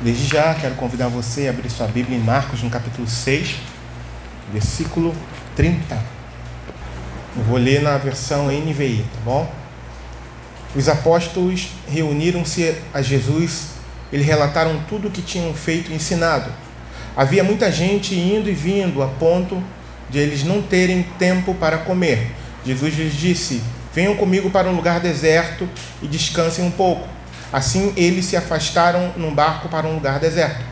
Desde já quero convidar você a abrir sua Bíblia em Marcos, no capítulo 6, versículo 30. Eu vou ler na versão NVI, tá bom? Os apóstolos reuniram-se a Jesus, eles relataram tudo o que tinham feito e ensinado. Havia muita gente indo e vindo, a ponto de eles não terem tempo para comer. Jesus lhes disse: venham comigo para um lugar deserto e descansem um pouco. Assim eles se afastaram num barco para um lugar deserto.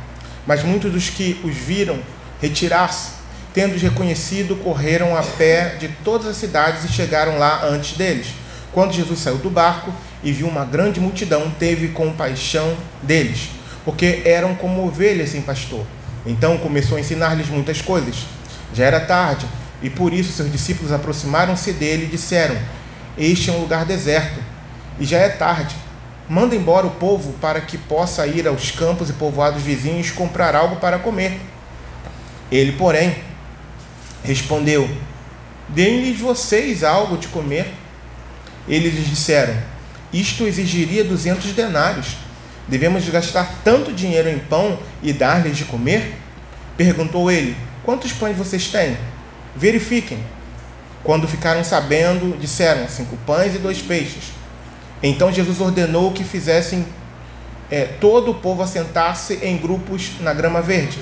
Mas muitos dos que os viram retirar-se, tendo-os reconhecido, correram a pé de todas as cidades e chegaram lá antes deles. Quando Jesus saiu do barco e viu uma grande multidão, teve compaixão deles, porque eram como ovelhas sem pastor. Então começou a ensinar-lhes muitas coisas. Já era tarde, e por isso seus discípulos aproximaram-se dele e disseram: este é um lugar deserto, e já é tarde. Manda embora o povo para que possa ir aos campos e povoados vizinhos comprar algo para comer. Ele, porém, respondeu: deem-lhes vocês algo de comer. Eles lhes disseram: isto exigiria 200 denários. Devemos gastar tanto dinheiro em pão e dar-lhes de comer? Perguntou ele: quantos pães vocês têm? Verifiquem. Quando ficaram sabendo, disseram: 5 pães e 2 peixes. Então Jesus ordenou que fizessem todo o povo assentar-se em grupos na grama verde.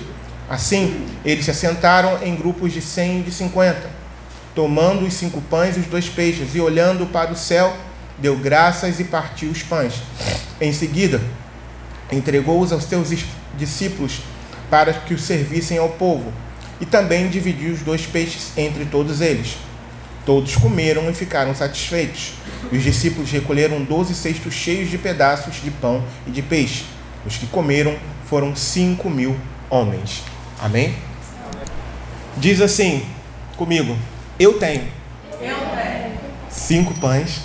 Assim, eles se assentaram em grupos de 100 e de 50. Tomando os 5 pães e os 2 peixes, e olhando para o céu, deu graças e partiu os pães. Em seguida, entregou-os aos seus discípulos para que os servissem ao povo, e também dividiu os 2 peixes entre todos eles. Todos comeram e ficaram satisfeitos. E os discípulos recolheram 12 cestos cheios de pedaços de pão e de peixe. Os que comeram foram 5.000 homens. Amém? Diz assim comigo: eu tenho 5 pães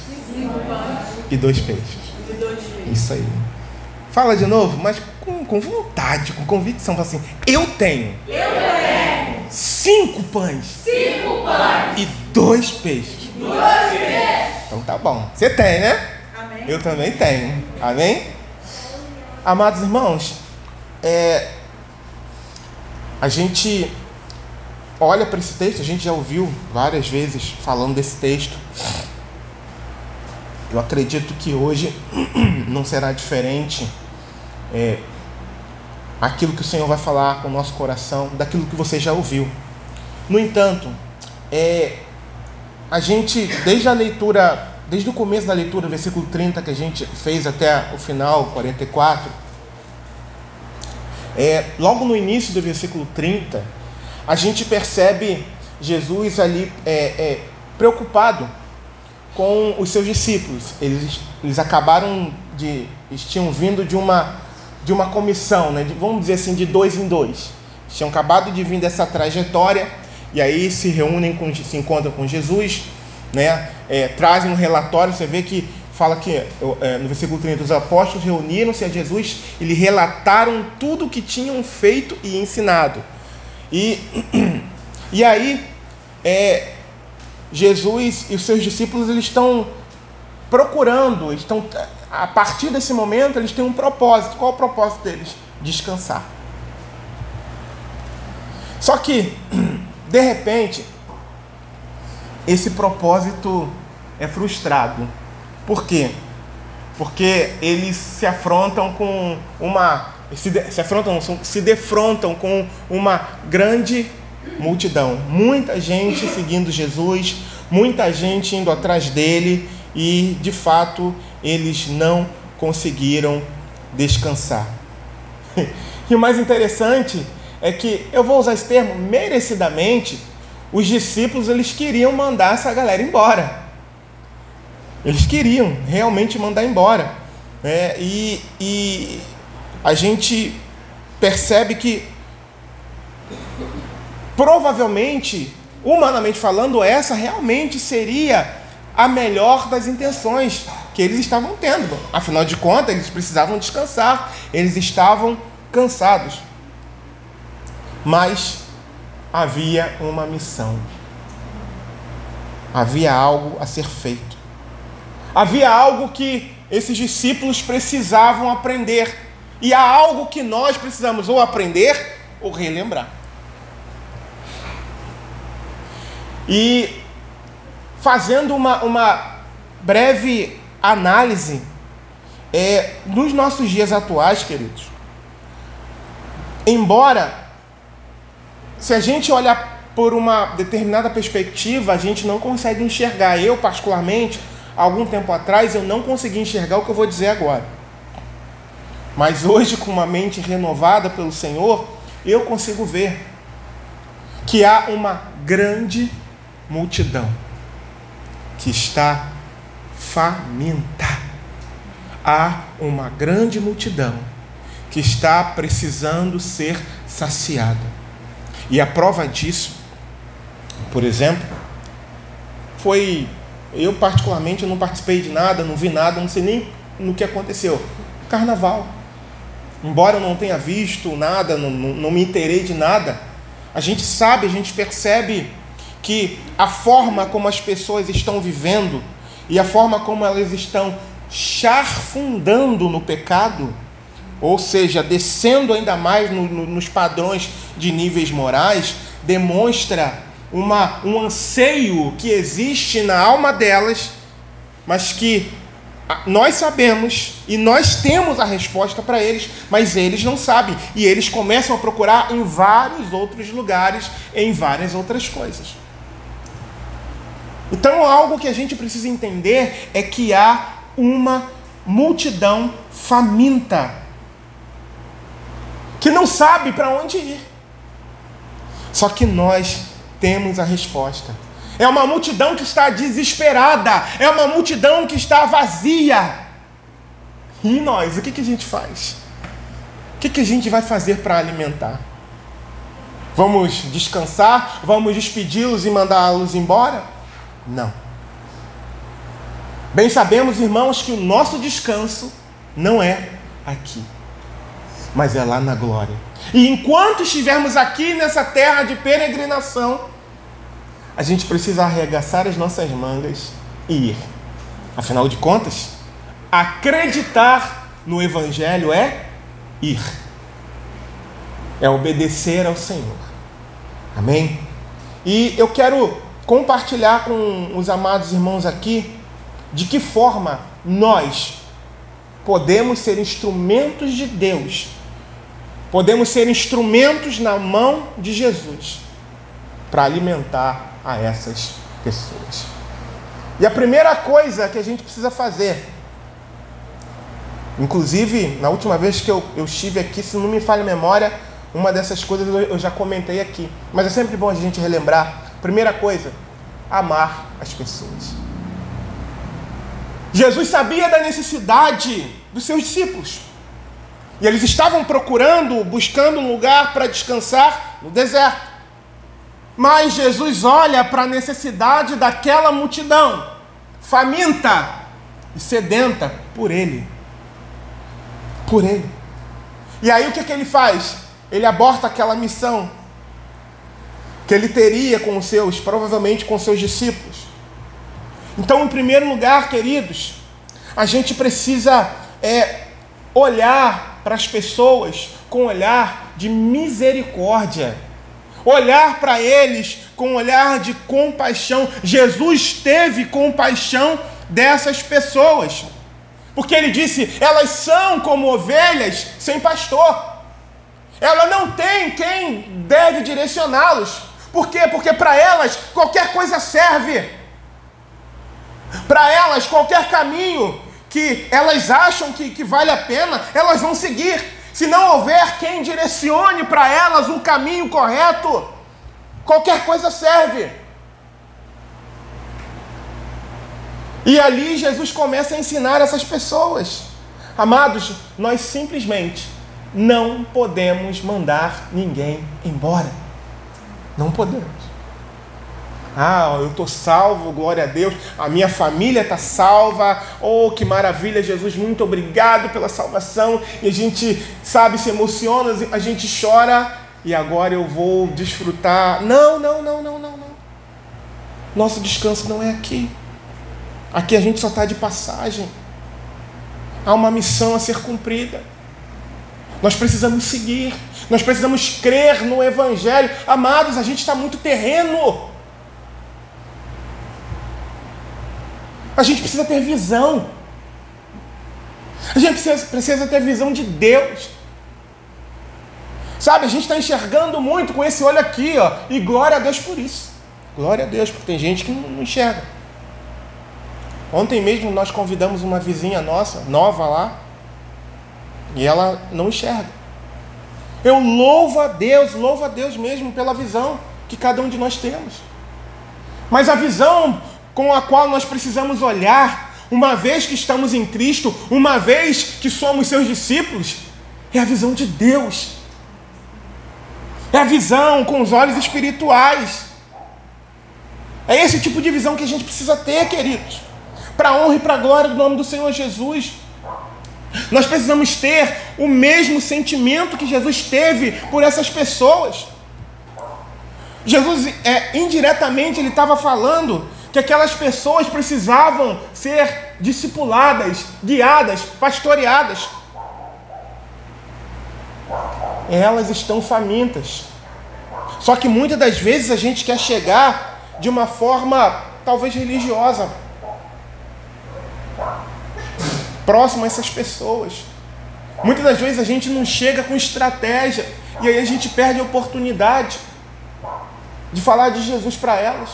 e 2 peixes. Isso aí. Fala de novo, mas com vontade, com convicção. Fala assim: eu tenho 5 pães e 2 peixes. Então tá bom. Você tem, né? Amém. Eu também tenho. Amém? Amados irmãos, a gente olha para esse texto, a gente já ouviu várias vezes falando desse texto. Eu acredito que hoje não será diferente aquilo que o Senhor vai falar com o nosso coração, daquilo que você já ouviu. No entanto, a gente, desde o começo da leitura, versículo 30, que a gente fez até o final, 44, logo no início do versículo 30, a gente percebe Jesus ali preocupado com os seus discípulos. Eles acabaram eles tinham vindo de uma comissão, né? Vamos dizer assim, de 2 em 2. Eles tinham acabado de vir dessa trajetória, e aí se reúnem, se encontram com Jesus, né? Trazem um relatório. Você vê que fala que no versículo 30, os apóstolos reuniram-se a Jesus e lhe relataram tudo o que tinham feito e ensinado. E aí Jesus e os seus discípulos, eles estão procurando, a partir desse momento, eles têm um propósito. Qual é o propósito deles? Descansar. Só que, de repente, esse propósito é frustrado. Por quê? Porque eles se defrontam com uma grande multidão. Muita gente seguindo Jesus, muita gente indo atrás dele, e, de fato, eles não conseguiram descansar. E o mais interessante é que, eu vou usar esse termo, merecidamente, os discípulos, eles queriam mandar essa galera embora. Eles queriam realmente mandar embora. E a gente percebe que, provavelmente, humanamente falando, essa realmente seria a melhor das intenções que eles estavam tendo. Afinal de contas, eles precisavam descansar, eles estavam cansados. Mas havia uma missão. Havia algo a ser feito. Havia algo que esses discípulos precisavam aprender. E há algo que nós precisamos ou aprender ou relembrar. E fazendo uma breve análise nos nossos dias atuais, queridos, embora, se a gente olhar por uma determinada perspectiva, a gente não consegue enxergar. Eu, particularmente, há algum tempo atrás, eu não consegui enxergar o que eu vou dizer agora. Mas hoje, com uma mente renovada pelo Senhor, eu consigo ver que há uma grande multidão que está faminta. Há uma grande multidão que está precisando ser saciada. E a prova disso, por exemplo, foi... Eu, particularmente, não participei de nada, não vi nada, não sei nem no que aconteceu. Carnaval. Embora eu não tenha visto nada, não me inteirei de nada, a gente sabe, a gente percebe que a forma como as pessoas estão vivendo e a forma como elas estão charfundando no pecado, ou seja, descendo ainda mais nos padrões de níveis morais, demonstra um anseio que existe na alma delas, mas que nós sabemos e nós temos a resposta para eles, mas eles não sabem. E eles começam a procurar em vários outros lugares, em várias outras coisas. Então, algo que a gente precisa entender é que há uma multidão faminta, que não sabe para onde ir. Só que nós temos a resposta. É uma multidão que está desesperada. É uma multidão que está vazia. E nós, o que a gente faz? O que a gente vai fazer para alimentar? Vamos descansar? Vamos despedi-los e mandá-los embora? Não. Bem sabemos, irmãos, que o nosso descanso não é aqui, mas é lá na glória. E enquanto estivermos aqui nessa terra de peregrinação, a gente precisa arregaçar as nossas mangas e ir. Afinal de contas, acreditar no Evangelho é ir. É obedecer ao Senhor. Amém? E eu quero compartilhar com os amados irmãos aqui de que forma nós podemos ser instrumentos de Deus. Podemos ser instrumentos na mão de Jesus para alimentar a essas pessoas. E a primeira coisa que a gente precisa fazer, inclusive na última vez que eu estive aqui, se não me falha a memória, uma dessas coisas eu já comentei aqui, mas é sempre bom a gente relembrar. Primeira coisa, amar as pessoas. Jesus sabia da necessidade dos seus discípulos, e eles estavam buscando um lugar para descansar no deserto. Mas Jesus olha para a necessidade daquela multidão, faminta e sedenta por Ele. Por Ele. E aí o que ele faz? Ele aborta aquela missão que ele teria com os seus, provavelmente com os seus discípulos. Então, em primeiro lugar, queridos, a gente precisa olhar para as pessoas com um olhar de misericórdia. Olhar para eles com um olhar de compaixão. Jesus teve compaixão dessas pessoas, porque ele disse, elas são como ovelhas sem pastor. Ela não tem quem deve direcioná-los. Por quê? Porque para elas qualquer coisa serve. Para elas qualquer caminho que elas acham que vale a pena, elas vão seguir. Se não houver quem direcione para elas um caminho correto, qualquer coisa serve. E ali Jesus começa a ensinar essas pessoas. Amados, nós simplesmente não podemos mandar ninguém embora. Não podemos. Eu estou salvo, glória a Deus, a minha família está salva, oh, que maravilha, Jesus, muito obrigado pela salvação, e a gente, se emociona, a gente chora, e agora eu vou desfrutar. Não. Nosso descanso não é aqui. Aqui a gente só está de passagem. Há uma missão a ser cumprida. Nós precisamos seguir. Nós precisamos crer no Evangelho. Amados, a gente está muito terreno. A gente precisa ter visão. A gente precisa ter visão de Deus. Sabe, a gente está enxergando muito com esse olho aqui, ó. E glória a Deus por isso. Glória a Deus, porque tem gente que não enxerga. Ontem mesmo nós convidamos uma vizinha nossa, nova lá, e ela não enxerga. Eu louvo a Deus mesmo pela visão que cada um de nós temos. Mas a visão com a qual nós precisamos olhar, uma vez que estamos em Cristo, uma vez que somos seus discípulos, é a visão de Deus. É a visão com os olhos espirituais. É esse tipo de visão que a gente precisa ter, queridos, para a honra e para a glória do nome do Senhor Jesus. Nós precisamos ter o mesmo sentimento que Jesus teve por essas pessoas. Jesus, indiretamente, ele estava falando que aquelas pessoas precisavam ser discipuladas, guiadas, pastoreadas. Elas estão famintas. Só que muitas das vezes a gente quer chegar de uma forma talvez religiosa, próximo a essas pessoas. Muitas das vezes a gente não chega com estratégia, e aí a gente perde a oportunidade de falar de Jesus para elas.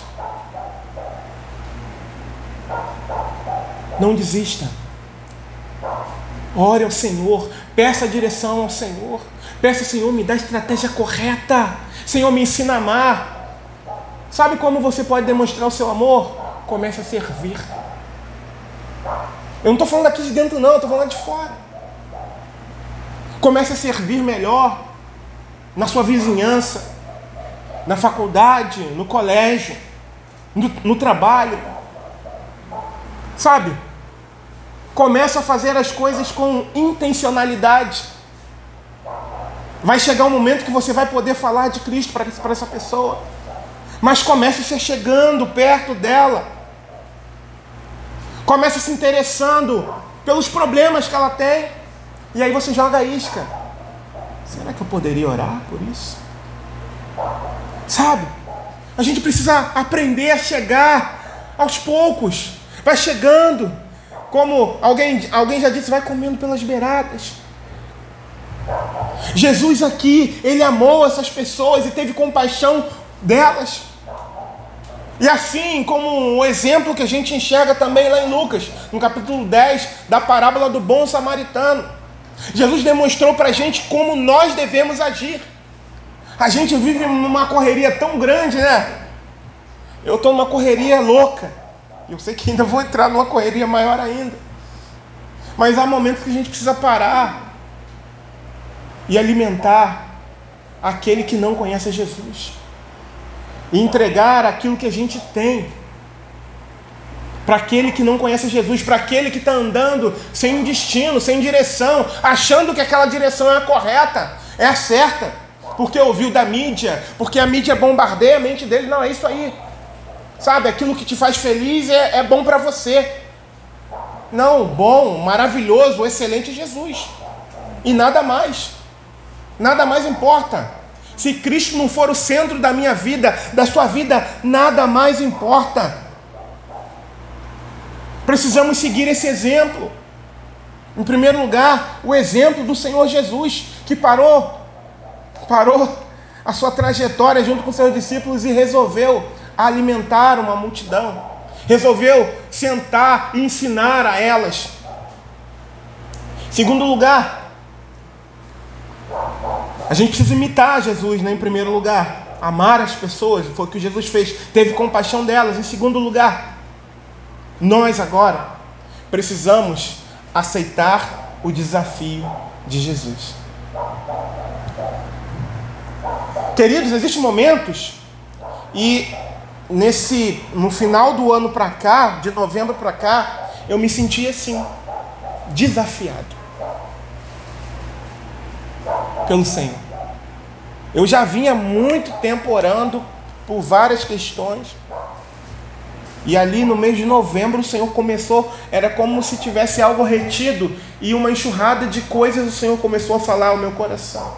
Não desista. Ore ao Senhor, peça a direção ao Senhor. Peça, Senhor, me dá a estratégia correta. Senhor, me ensina a amar. Sabe como você pode demonstrar o seu amor? Comece a servir. Eu não estou falando aqui de dentro não, eu estou falando de fora. Comece a servir melhor na sua vizinhança, na faculdade, no colégio, no trabalho. Sabe? Comece a fazer as coisas com intencionalidade. Vai chegar um momento que você vai poder falar de Cristo para essa pessoa. Mas comece se chegando perto dela. Comece se interessando pelos problemas que ela tem. E aí você joga a isca. Será que eu poderia orar por isso? Sabe? A gente precisa aprender a chegar aos poucos. Vai chegando. Como alguém já disse, vai comendo pelas beiradas. Jesus aqui, ele amou essas pessoas e teve compaixão delas. E assim como o exemplo que a gente enxerga também lá em Lucas, no capítulo 10, da parábola do bom samaritano. Jesus demonstrou para a gente como nós devemos agir. A gente vive numa correria tão grande, né? Eu estou numa correria louca. Eu sei que ainda vou entrar numa correria maior ainda. Mas há momentos que a gente precisa parar e alimentar aquele que não conhece Jesus. E entregar aquilo que a gente tem para aquele que não conhece Jesus, para aquele que está andando sem destino, sem direção, achando que aquela direção é a correta, é a certa, porque ouviu da mídia, porque a mídia bombardeia a mente dele. Não, é isso aí. Sabe, aquilo que te faz feliz é bom para você. Não, bom, maravilhoso, excelente é Jesus. E nada mais. Nada mais importa. Se Cristo não for o centro da minha vida, da sua vida, nada mais importa. Precisamos seguir esse exemplo. Em primeiro lugar, o exemplo do Senhor Jesus, que parou a sua trajetória junto com seus discípulos e resolveu alimentar uma multidão. Resolveu sentar e ensinar a elas. Segundo lugar, a gente precisa imitar Jesus, né? Em primeiro lugar, amar as pessoas, foi o que Jesus fez, teve compaixão delas. Em segundo lugar, nós agora precisamos aceitar o desafio de Jesus. Queridos, existem momentos, e no final do ano para cá, de novembro para cá, eu me senti assim, desafiado pelo Senhor. Eu já vinha muito tempo orando por várias questões, E ali no mês de novembro o Senhor começou, era como se tivesse algo retido, e uma enxurrada de coisas o Senhor começou a falar ao meu coração.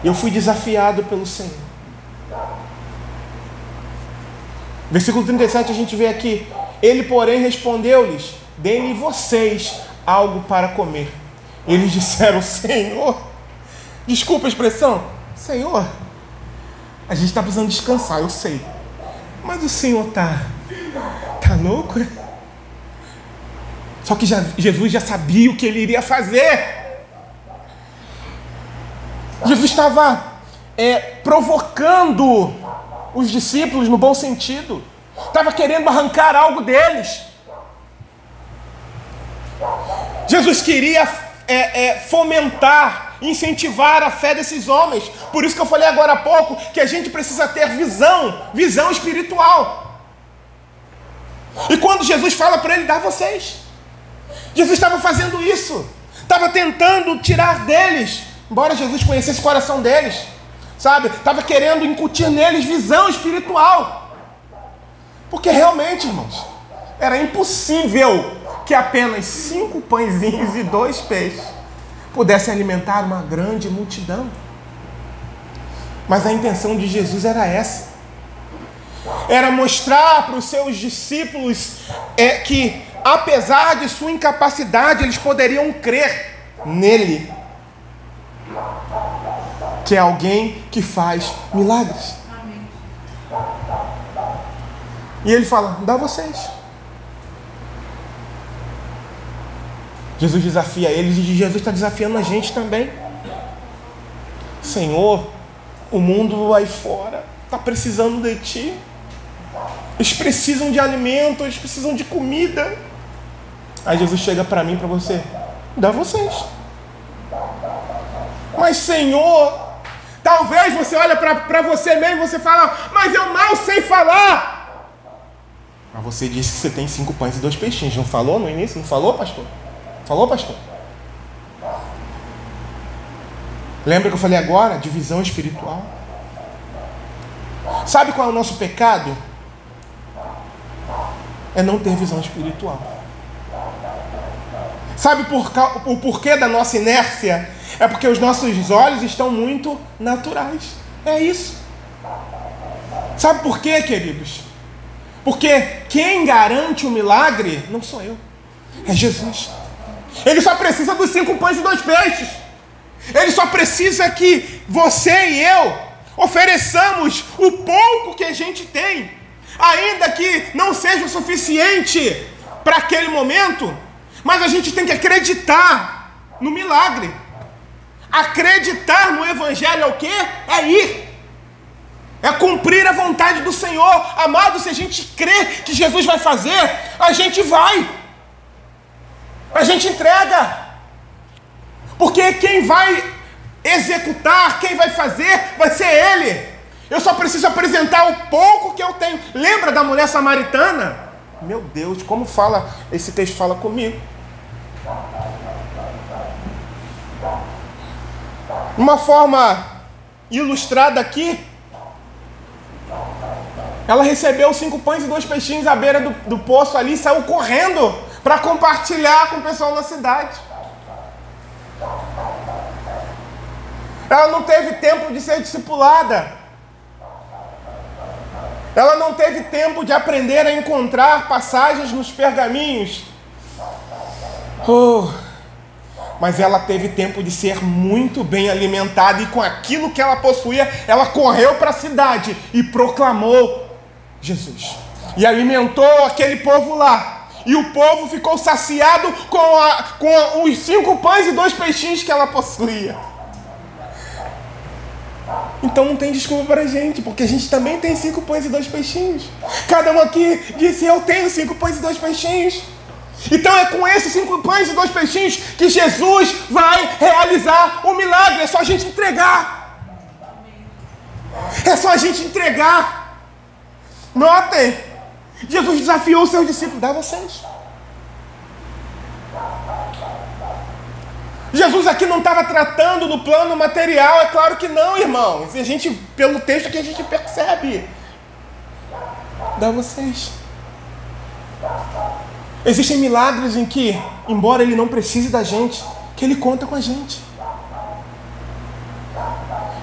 Eu fui desafiado pelo Senhor. Versículo 37 a gente vê aqui: ele, porém, respondeu-lhes: deem-me vocês algo para comer. Eles disseram: Senhor, desculpa a expressão, Senhor, a gente está precisando descansar, eu sei, mas o Senhor tá louco, é? Só que Jesus já sabia o que ele iria fazer. Jesus estava provocando os discípulos no bom sentido. Estava querendo arrancar algo deles. Jesus queria fomentar, incentivar a fé desses homens. Por isso que eu falei agora há pouco que a gente precisa ter visão espiritual. E quando Jesus fala para ele: dá vocês. Jesus estava fazendo isso. Estava tentando tirar deles, embora Jesus conhecesse o coração deles, sabe? Estava querendo incutir neles visão espiritual. Porque realmente, irmãos, era impossível que apenas 5 pãezinhos e 2 peixes pudessem alimentar uma grande multidão. Mas a intenção de Jesus era essa. Era mostrar para os seus discípulos que, apesar de sua incapacidade, eles poderiam crer nele, que é alguém que faz milagres. Amém. E ele fala: dá vocês. Jesus desafia eles e Jesus está desafiando a gente também. Senhor, o mundo aí fora está precisando de ti. Eles precisam de alimento, eles precisam de comida. Aí Jesus chega para mim, para você: dá vocês. Mas Senhor, talvez você olha para você mesmo e você fala: mas eu mal sei falar. Mas você disse que você tem 5 pães e 2 peixinhos. Não falou no início? Não falou, pastor? Falou, pastor? Lembra que eu falei agora? Divisão espiritual. Sabe qual é o nosso pecado? É não ter visão espiritual. Sabe o porquê da nossa inércia? É porque os nossos olhos estão muito naturais. É isso. Sabe por quê, queridos? Porque quem garante o milagre não sou eu, é Jesus. Ele só precisa dos 5 pães e 2 peixes. Ele só precisa que você e eu ofereçamos o pouco que a gente tem, ainda que não seja o suficiente para aquele momento, mas a gente tem que acreditar no milagre. Acreditar no Evangelho é o quê? É ir. É cumprir a vontade do Senhor. Amado, se a gente crê que Jesus vai fazer, a gente vai. A gente entrega. Porque quem vai executar, quem vai fazer, vai ser Ele. Eu só preciso apresentar o pouco que eu tenho. Lembra da mulher samaritana? Meu Deus, como fala, esse texto fala comigo. Uma forma ilustrada aqui, ela recebeu 5 pães e 2 peixinhos à beira do poço ali e saiu correndo para compartilhar com o pessoal na cidade. Ela não teve tempo de ser discipulada. Ela não teve tempo de aprender a encontrar passagens nos pergaminhos. Mas ela teve tempo de ser muito bem alimentada, e com aquilo que ela possuía, ela correu para a cidade e proclamou Jesus. E alimentou aquele povo lá. E o povo ficou saciado com os 5 pães e 2 peixinhos que ela possuía. Então não tem desculpa para a gente, porque a gente também tem 5 pães e 2 peixinhos. Cada um aqui disse: eu tenho 5 pães e 2 peixinhos. Então é com esses 5 pães e 2 peixinhos que Jesus vai realizar o milagre. É só a gente entregar. É só a gente entregar. Notem, Jesus desafiou os seus discípulos: dá vocês. Jesus aqui não estava tratando do plano material, é claro que não, irmãos. E a gente, pelo texto aqui, a gente percebe. dar a vocês. Existem milagres em que, embora Ele não precise da gente, que Ele conta com a gente.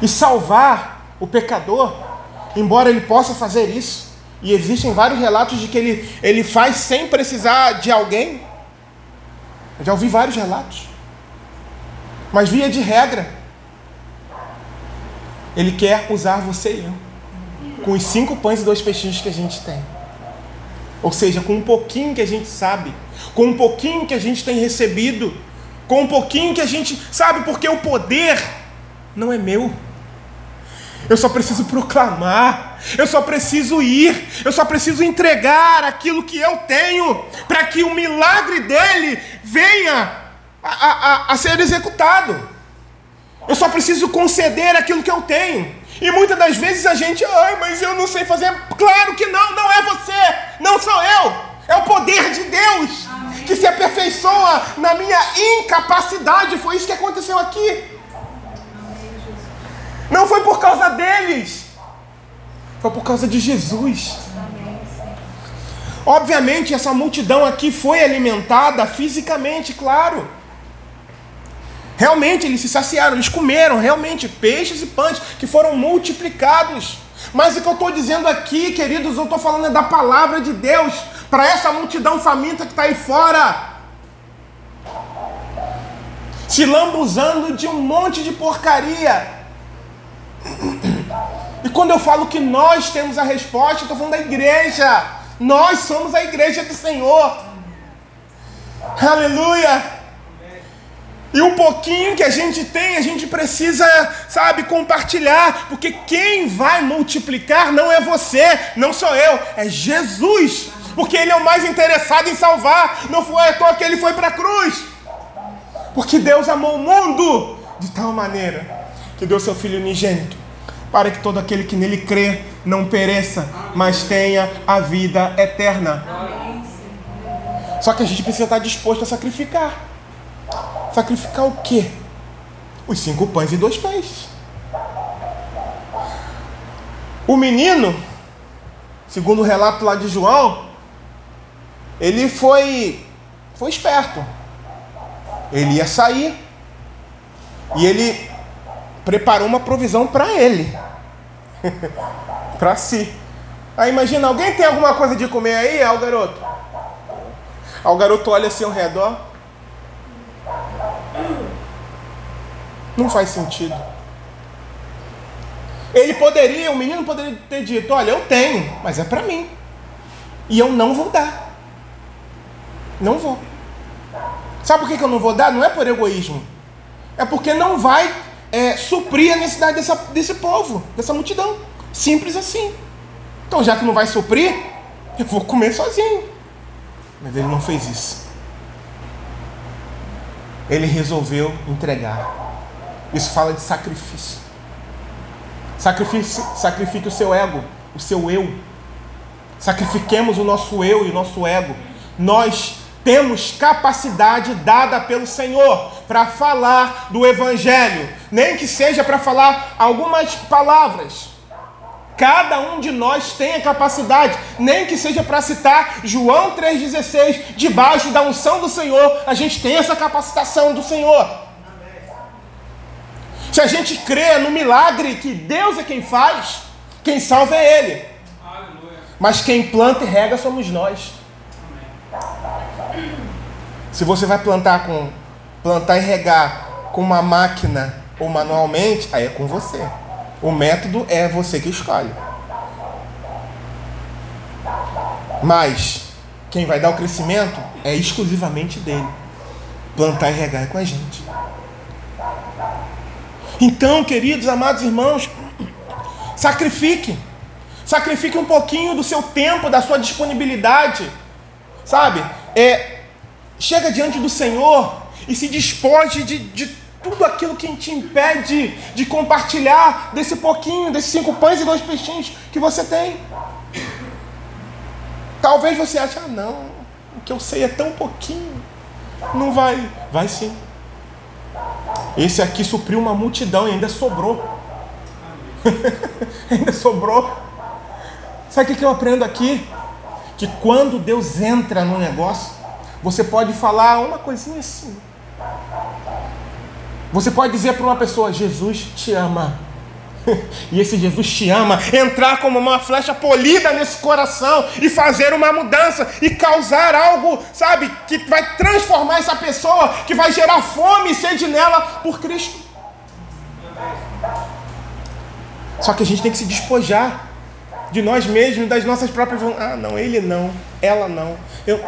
E salvar o pecador, embora Ele possa fazer isso, e existem vários relatos de que Ele faz sem precisar de alguém. Eu já ouvi vários relatos. Mas via de regra, Ele quer usar você e eu, com os 5 pães e 2 peixinhos que a gente tem. Ou seja, com um pouquinho que a gente sabe, com um pouquinho que a gente tem recebido, com um pouquinho que a gente sabe, porque o poder não é meu. Eu só preciso proclamar, eu só preciso ir, eu só preciso entregar aquilo que eu tenho, para que o milagre dele venha a ser executado. Eu só preciso conceder aquilo que eu tenho. E muitas das vezes a gente, mas eu não sei fazer. Claro que não, não é você, não sou eu. É o poder de Deus. Amém. Que se aperfeiçoa na minha incapacidade. Foi isso que aconteceu aqui. Amém. Não foi por causa deles, foi por causa de Jesus. Amém. Obviamente essa multidão aqui foi alimentada fisicamente, claro. Realmente eles se saciaram, eles comeram realmente peixes e pães que foram multiplicados. Mas o que eu estou dizendo aqui, queridos, eu estou falando da palavra de Deus para essa multidão faminta que está aí fora, se lambuzando de um monte de porcaria. E quando eu falo que nós temos a resposta, eu estou falando da igreja. Nós somos a igreja do Senhor. Aleluia! E um pouquinho que a gente tem, a gente precisa, compartilhar. Porque quem vai multiplicar não é você, não sou eu, é Jesus. Porque Ele é o mais interessado em salvar. Não foi à toa que Ele foi para a cruz. Porque Deus amou o mundo de tal maneira que deu seu Filho unigênito, para que todo aquele que nele crê não pereça, mas tenha a vida eterna. Só que a gente precisa estar disposto a sacrificar. Sacrificar o quê? Os 5 pães e 2 peixes. O menino, segundo o relato lá de João, ele foi esperto. Ele ia sair e ele preparou uma provisão para ele, para si. Aí imagina, alguém tem alguma coisa de comer aí? O garoto. O garoto olha assim ao redor. Não faz sentido. O menino poderia ter dito, olha, eu tenho, mas é para mim. E eu não vou dar. Não vou. Sabe por que eu não vou dar? Não é por egoísmo. É porque não vai suprir a necessidade desse povo, dessa multidão. Simples assim. Então, já que não vai suprir, eu vou comer sozinho. Mas ele não fez isso. Ele resolveu entregar. Isso fala de sacrifício. Sacrifique o seu ego, o seu eu. Sacrifiquemos o nosso eu e o nosso ego. Nós temos capacidade dada pelo Senhor para falar do Evangelho, nem que seja para falar algumas palavras. Cada um de nós tem a capacidade, nem que seja para citar João 3,16, debaixo da unção do Senhor, a gente tem essa capacitação do Senhor. Se a gente crê no milagre que Deus é quem faz, quem salva é Ele. Aleluia. Mas quem planta e rega somos nós. Amém. Se você vai plantar e regar com uma máquina ou manualmente, aí é com você. O método é você que escolhe. Mas quem vai dar o crescimento é exclusivamente dele. Plantar e regar é com a gente. Então, queridos, amados irmãos, sacrifique um pouquinho do seu tempo, da sua disponibilidade, chega diante do Senhor e se despoje de tudo aquilo que te impede de compartilhar desse pouquinho, desses 5 pães e 2 peixinhos que você tem. Talvez você ache, não, o que eu sei é tão pouquinho, não vai sim. Esse aqui supriu uma multidão e ainda sobrou. Ainda sobrou. Sabe o que eu aprendo aqui? Que quando Deus entra no negócio, você pode falar uma coisinha assim. Você pode dizer para uma pessoa: Jesus te ama. E esse Jesus te ama entrar como uma flecha polida nesse coração e fazer uma mudança e causar algo, sabe, que vai transformar essa pessoa, que vai gerar fome e sede nela por Cristo. Só que a gente tem que se despojar de nós mesmos, das nossas próprias vontades. Ah, não, ele não, ela não. Eu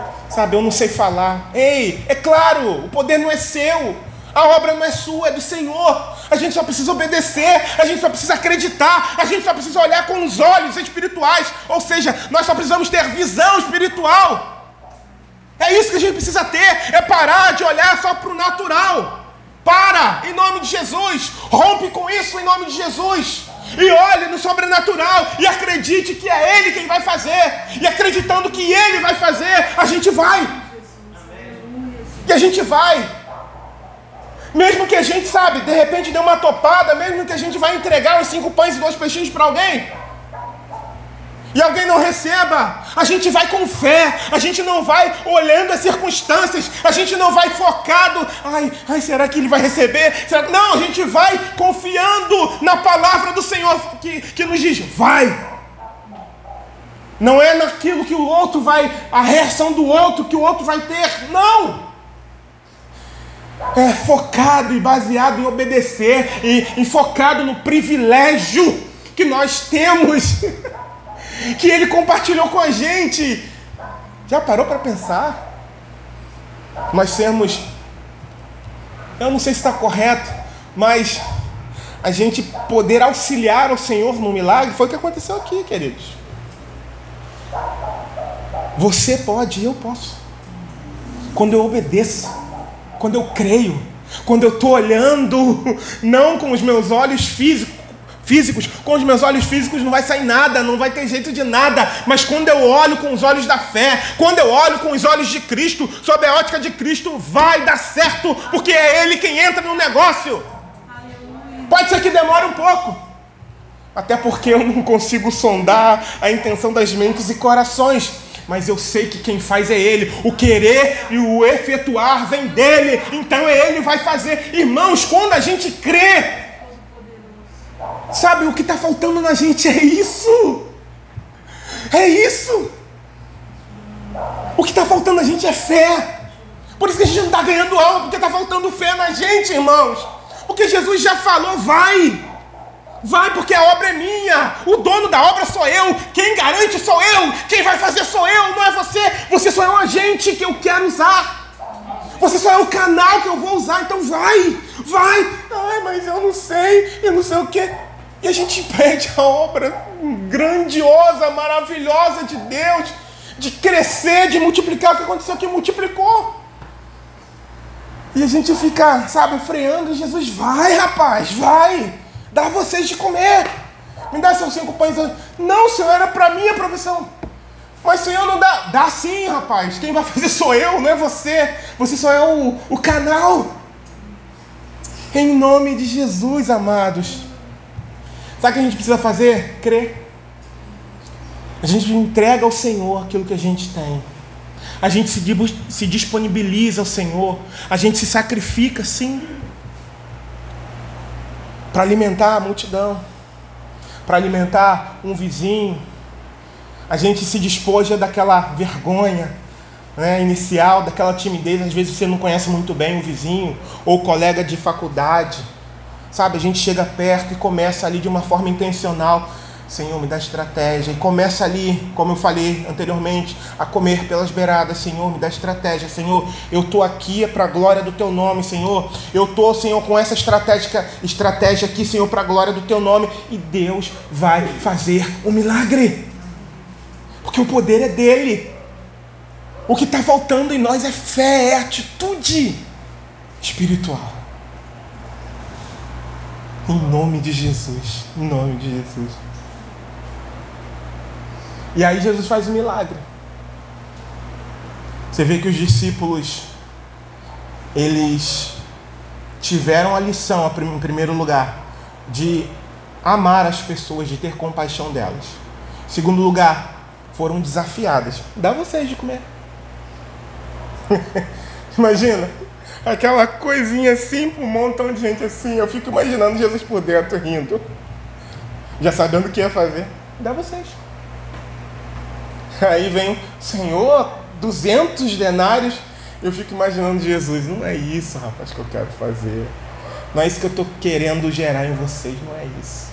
não sei falar. Ei, é claro, o poder não é seu. A obra não é sua, é do Senhor. A gente só precisa obedecer, a gente só precisa acreditar, a gente só precisa olhar com os olhos espirituais. Ou seja, nós só precisamos ter visão espiritual. É isso que a gente precisa ter, é parar de olhar só para o natural. Para, em nome de Jesus. Rompe com isso em nome de Jesus. E olhe no sobrenatural e acredite que é Ele quem vai fazer. E acreditando que Ele vai fazer, a gente vai. E a gente vai. Mesmo que a gente, sabe, de repente dê uma topada, mesmo que a gente vai entregar os 5 pães e 2 peixinhos para alguém, e alguém não receba, a gente vai com fé, a gente não vai olhando as circunstâncias, a gente não vai focado, ai, será que ele vai receber? Não, a gente vai confiando na palavra do Senhor que nos diz, vai. Não é naquilo que o outro vai, a reação do outro que o outro vai ter, não. É focado e baseado em obedecer e focado no privilégio que nós temos, que Ele compartilhou com a gente. Já parou para pensar? Nós sermos, eu não sei se está correto, mas a gente poder auxiliar o Senhor no milagre, foi o que aconteceu aqui, queridos. Você pode, eu posso. Quando eu obedeço, quando eu creio, quando eu estou olhando, não com os meus olhos físicos, com os meus olhos físicos não vai sair nada, não vai ter jeito de nada, mas quando eu olho com os olhos da fé, quando eu olho com os olhos de Cristo, sob a ótica de Cristo, vai dar certo, porque é Ele quem entra no negócio. Pode ser que demore um pouco, até porque eu não consigo sondar a intenção das mentes e corações, mas eu sei que quem faz é Ele. O querer e o efetuar vem dEle. Então Ele vai fazer. Irmãos, quando a gente crê, sabe, o que está faltando na gente é isso. É isso. O que está faltando na gente é fé. Por isso que a gente não está ganhando algo, porque está faltando fé na gente, irmãos. Porque Jesus já falou, vai. Vai, porque a obra é minha, o dono da obra sou eu, quem garante sou eu, quem vai fazer sou eu, não é você. Você só é um agente que eu quero usar, você só é o canal que eu vou usar, então vai. Ai, mas eu não sei o que. E a gente pede a obra grandiosa, maravilhosa de Deus, de crescer, de multiplicar. O que aconteceu aqui? Multiplicou. E a gente fica, sabe, freando. E Jesus, vai, rapaz, vai. Dá a vocês de comer. Me dá seus 5 pães. Não, Senhor, era para minha profissão. Mas Senhor, não dá. Dá sim, rapaz. Quem vai fazer sou eu, não é você. Você só é o canal. Em nome de Jesus, amados. Sabe o que a gente precisa fazer? Crer. A gente entrega ao Senhor aquilo que a gente tem. A gente se disponibiliza ao Senhor. A gente se sacrifica, sim, para alimentar a multidão, para alimentar um vizinho. A gente se despoja daquela vergonha, né, inicial, daquela timidez. Às vezes você não conhece muito bem o vizinho ou o colega de faculdade, sabe? A gente chega perto e começa ali de uma forma intencional. Senhor, me dá estratégia. E começa ali, como eu falei anteriormente, a comer pelas beiradas. Senhor, me dá estratégia. Senhor, eu estou aqui para a glória do Teu nome, Senhor. Eu estou, Senhor, com essa estratégia aqui, Senhor, para a glória do Teu nome. E Deus vai fazer um milagre. Porque o poder é dEle. O que está faltando em nós é fé, é atitude espiritual. Em nome de Jesus. Em nome de Jesus. E aí Jesus faz um milagre. Você vê que os discípulos, eles tiveram a lição, em primeiro lugar, de amar as pessoas, de ter compaixão delas. Segundo lugar, foram desafiadas. Dá vocês de comer. Imagina, aquela coisinha assim, um montão de gente assim. Eu fico imaginando Jesus por dentro rindo, já sabendo o que ia fazer. Dá vocês. Aí vem, Senhor, 200 denários. Eu fico imaginando Jesus. Não é isso, rapaz, que eu quero fazer. Não é isso que eu estou querendo gerar em vocês. Não é isso.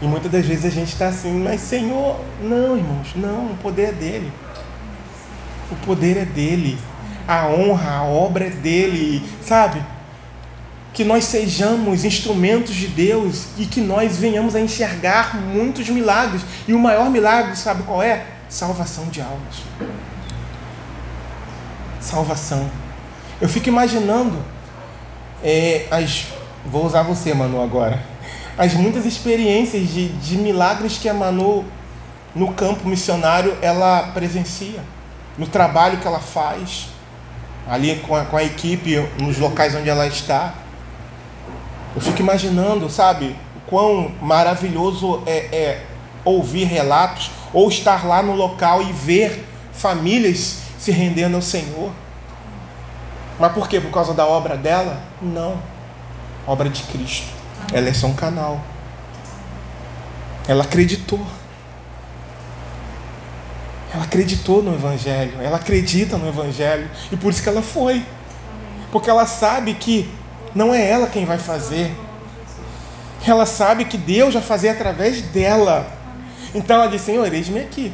E muitas das vezes a gente está assim, mas Senhor, não, irmãos, não, o poder é dele. O poder é dele. A honra, a obra é dele, sabe? Que nós sejamos instrumentos de Deus e que nós venhamos a enxergar muitos milagres. E o maior milagre, sabe qual é? Salvação de almas. Salvação. Eu fico imaginando, vou usar você, Manu, agora. As muitas experiências de milagres que a Manu, no campo missionário, ela presencia. No trabalho que ela faz, ali com a equipe, nos locais onde ela está. Eu fico imaginando, sabe, o quão maravilhoso é ouvir relatos, ou estar lá no local e ver famílias se rendendo ao Senhor. Mas por quê? Por causa da obra dela? Não. Obra de Cristo. Ela é só um canal. Ela acreditou. Ela acreditou no Evangelho. Ela acredita no Evangelho. E por isso que ela foi. Porque ela sabe que não é ela quem vai fazer. Ela sabe que Deus vai fazer através dela. Então ela diz, Senhor, eis-me aqui.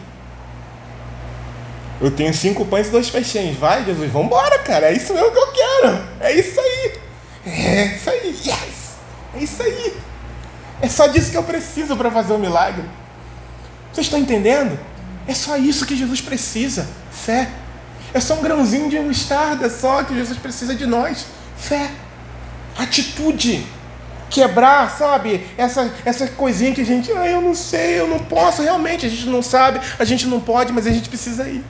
Eu tenho 5 pães e 2 peixinhos. Vai, Jesus, vamos embora, cara. É isso mesmo que eu quero. É isso aí. É isso aí. Yes. É isso aí. É só disso que eu preciso para fazer o milagre. Vocês estão entendendo? É só isso que Jesus precisa. Fé. É só um grãozinho de mostarda só que Jesus precisa de nós. Fé. Atitude. Quebrar, sabe? Essa coisinha que a gente... eu não sei, eu não posso. Realmente, a gente não sabe, a gente não pode, mas a gente precisa ir.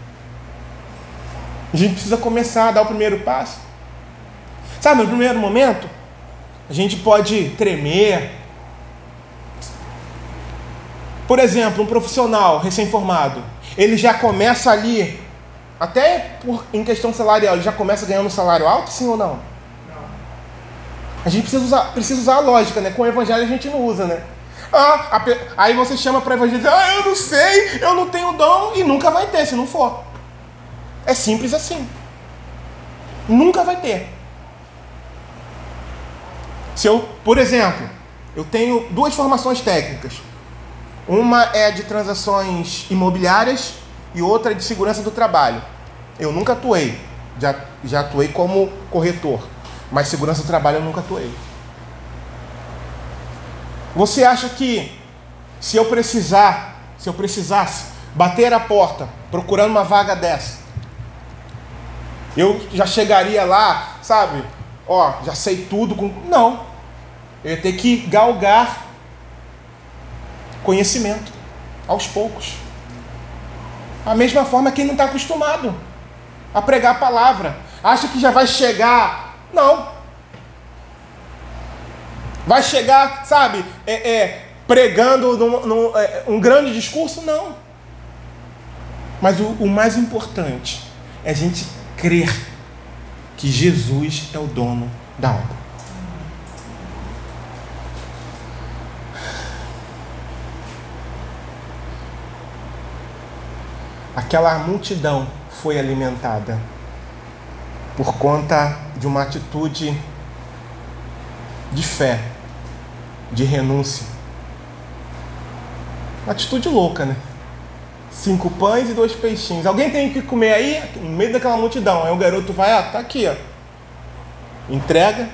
A gente precisa começar a dar o primeiro passo. Sabe, no primeiro momento, a gente pode tremer. Por exemplo, um profissional recém-formado, ele já começa ali, até em questão salarial, ele já começa ganhando um salário alto, sim ou não? Não. A gente precisa usar a lógica, né? Com o evangelho a gente não usa, né? Aí você chama para evangelizar, eu não sei, eu não tenho dom, e nunca vai ter se não for. É simples assim. Nunca vai ter. Se eu, por exemplo, eu tenho 2 formações técnicas. Uma é de transações imobiliárias e outra é de segurança do trabalho. Eu nunca atuei. Já atuei como corretor, mas segurança do trabalho eu nunca atuei. Você acha que se eu precisasse bater a porta procurando uma vaga dessa, eu já chegaria lá, sabe? Já sei tudo. Não. Eu ia ter que galgar conhecimento aos poucos. A mesma forma quem não está acostumado a pregar a palavra. Acha que já vai chegar. Não. Vai chegar, sabe? Pregando um grande discurso? Não. Mas o mais importante é a gente crer que Jesus é o dono da obra. Aquela multidão foi alimentada por conta de uma atitude de fé, de renúncia. Uma atitude louca, né? 5 pães e 2 peixinhos. Alguém tem que comer aí, no meio daquela multidão. Aí o garoto vai, tá aqui, ó. Entrega.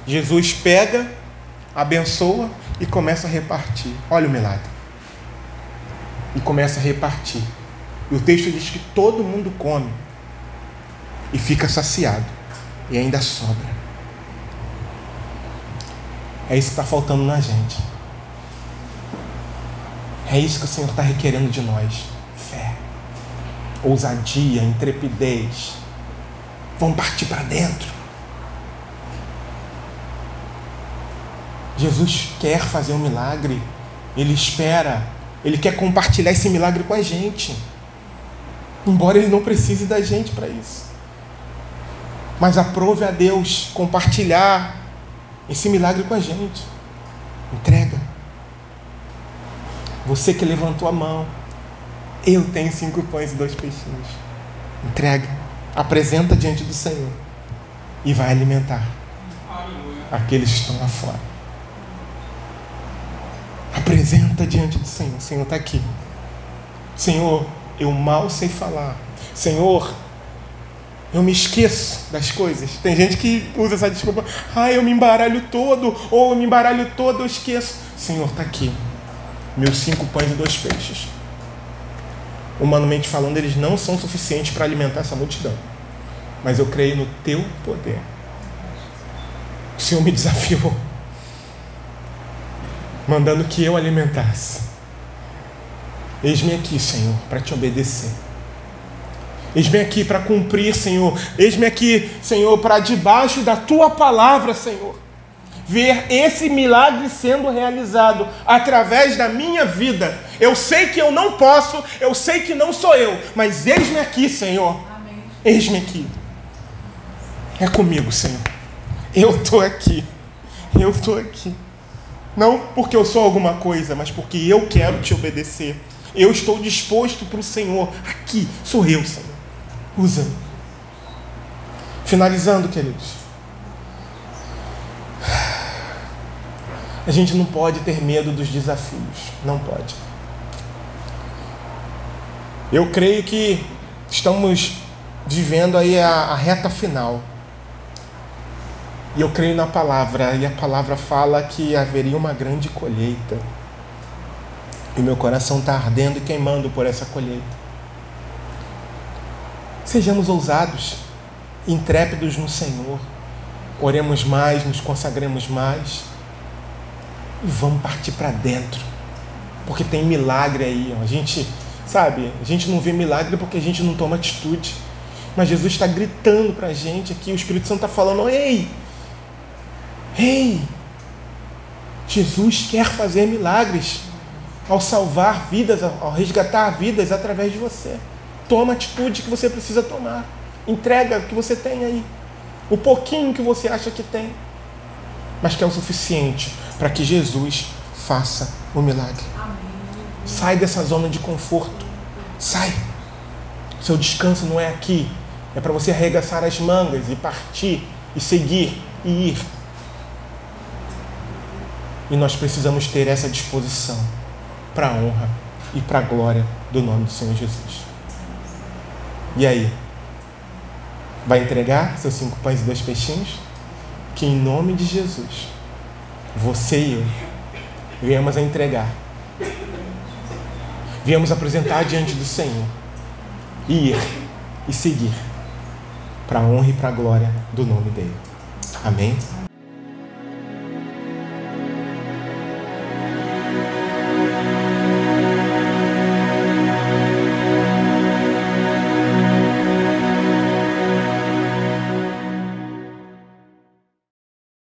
Jesus pega, abençoa e começa a repartir. Olha o milagre. E começa a repartir. E o texto diz que todo mundo come e fica saciado. E ainda sobra. É isso que está faltando na gente. É isso que o Senhor está requerendo de nós. Fé, ousadia, intrepidez. Vamos partir para dentro. Jesus quer fazer um milagre. Ele espera Ele quer compartilhar esse milagre com a gente. Embora Ele não precise da gente para isso. Mas aprove a Deus compartilhar esse milagre com a gente. Entrega. Você que levantou a mão. Eu tenho 5 pães e 2 peixinhos. Entrega. Apresenta diante do Senhor. E vai alimentar aqueles que estão lá fora. Apresenta diante do Senhor. O Senhor está aqui. Senhor, eu mal sei falar. Senhor, eu me esqueço das coisas. Tem gente que usa essa desculpa. Eu me embaralho todo. Ou eu me embaralho todo, eu esqueço. Senhor, está aqui. Meus 5 pães e 2 peixes. Humanamente falando, eles não são suficientes para alimentar essa multidão. Mas eu creio no teu poder. O Senhor me desafiou, mandando que eu alimentasse. Eis-me aqui, Senhor, para te obedecer. Eis-me aqui para cumprir, Senhor. Eis-me aqui, Senhor, para debaixo da tua palavra, Senhor, ver esse milagre sendo realizado através da minha vida. Eu sei que eu não posso, eu sei que não sou eu, mas eis-me aqui, Senhor. Amém. Eis-me aqui. É comigo, Senhor. Eu estou aqui. Eu estou aqui. Não porque eu sou alguma coisa, mas porque eu quero te obedecer. Eu estou disposto para o Senhor. Aqui sou eu, Senhor. Usa-me. Finalizando, queridos. A gente não pode ter medo dos desafios. Não pode. Eu creio que estamos vivendo aí a reta final. E eu creio na palavra. E a palavra fala que haveria uma grande colheita. E meu coração está ardendo e queimando por essa colheita. Sejamos ousados, intrépidos no Senhor. Oremos mais, nos consagremos mais. E vamos partir para dentro. Porque tem milagre aí. A gente, sabe, a gente não vê milagre porque a gente não toma atitude. Mas Jesus está gritando para a gente aqui. O Espírito Santo está falando, ei, Jesus quer fazer milagres ao salvar vidas, ao resgatar vidas através de você. Toma a atitude que você precisa tomar. Entrega o que você tem aí. O pouquinho que você acha que tem. Mas que é o suficiente para que Jesus faça o milagre. Amém. Sai dessa zona de conforto. Sai. Seu descanso não é aqui. É para você arregaçar as mangas e partir, e seguir, e ir. E nós precisamos ter essa disposição para a honra e para a glória do nome do Senhor Jesus. E aí? Vai entregar seus 5 pães e 2 peixinhos? Que em nome de Jesus, você e eu viemos a entregar. Viemos apresentar diante do Senhor. E ir e seguir para a honra e para a glória do nome dele. Amém?